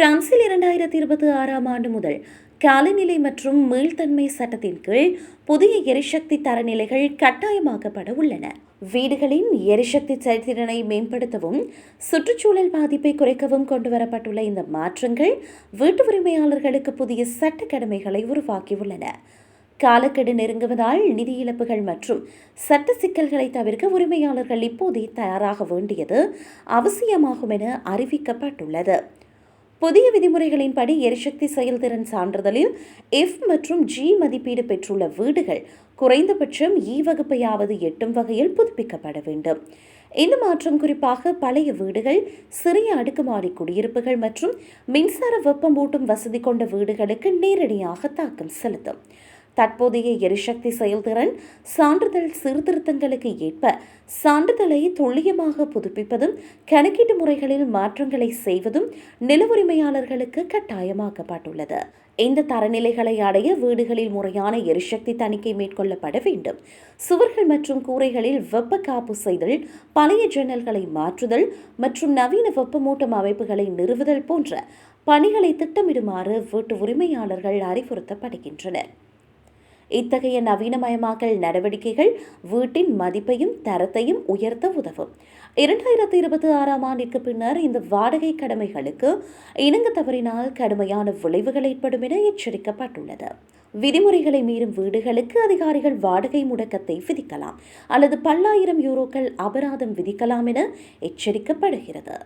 பிரான்சில் 2026ஆம் ஆண்டு முதல் காலநிலை மற்றும் மீள்தன்மை சட்டத்தின் கீழ் புதிய எரிசக்தி தரநிலைகள் கட்டாயமாக்கப்பட உள்ளன. வீடுகளின் எரிசக்தி செயல்திறனை மேம்படுத்தவும் சுற்றுச்சூழல் பாதிப்பை குறைக்கவும் கொண்டுவரப்பட்டுள்ள இந்த மாற்றங்கள் வீட்டு உரிமையாளர்களுக்கு புதிய சட்ட கடமைகளை உருவாக்கியுள்ளன. காலக்கெடு நெருங்குவதால் நிதி இழப்புகள் மற்றும் சட்ட சிக்கல்களை தவிர்க்க உரிமையாளர்கள் இப்போதே தயாராக வேண்டியது அவசியமாகும் என அறிவிக்கப்பட்டுள்ளது. புதிய விதிமுறைகளின்படி எரிசக்தி செயல்திறன் சான்றிதழில் F மற்றும் G மதிப்பீடு பெற்றுள்ள வீடுகள் குறைந்தபட்சம் E வகுப்பையாவது எட்டும் வகையில் புதுப்பிக்கப்பட வேண்டும். இந்த மாற்றம் குறிப்பாக பழைய வீடுகள், சிறிய அடுக்குமாடி குடியிருப்புகள் மற்றும் மின்சார வெப்பமூட்டும் வசதி கொண்ட வீடுகளுக்கு நேரடியாக தாக்கம் செலுத்தும். தற்போதைய எரிசக்தி செயல்திறன் சான்றிதழ் சீர்திருத்தங்களுக்கு ஏற்ப சான்றிதழை துல்லியமாக புதுப்பிப்பதும் கணக்கீட்டு முறைகளில் மாற்றங்களை செய்வதும் நில உரிமையாளர்களுக்கு கட்டாயமாக்கப்பட்டுள்ளது. இந்த தரநிலைகளை அடைய வீடுகளில் முறையான எரிசக்தி தணிக்கை மேற்கொள்ளப்பட வேண்டும். சுவர்கள் மற்றும் கூரைகளில் வெப்ப காப்பு செய்தல், பழைய ஜன்னல்களை மாற்றுதல் மற்றும் நவீன வெப்பமூட்டும் அமைப்புகளை நிறுவுதல் போன்ற பணிகளை திட்டமிடுமாறு வீட்டு உரிமையாளர்கள் அறிவுறுத்தப்படுகின்றனர். இத்தகைய நவீனமயமாக்கல் நடவடிக்கைகள் வீட்டின் மதிப்பையும் தரத்தையும் உயர்த்த உதவும். 2026ஆம் ஆண்டிற்கு பின்னர் இந்த வாடகை கடமைகளுக்கு இணங்க தவறினால் கடுமையான விளைவுகள் ஏற்படும் என எச்சரிக்கப்பட்டுள்ளது. விதிமுறைகளை மீறும் வீடுகளுக்கு அதிகாரிகள் வாடகை முடக்கத்தை விதிக்கலாம் அல்லது பல்லாயிரம் யூரோக்கள் அபராதம் விதிக்கலாம் என எச்சரிக்கப்படுகிறது.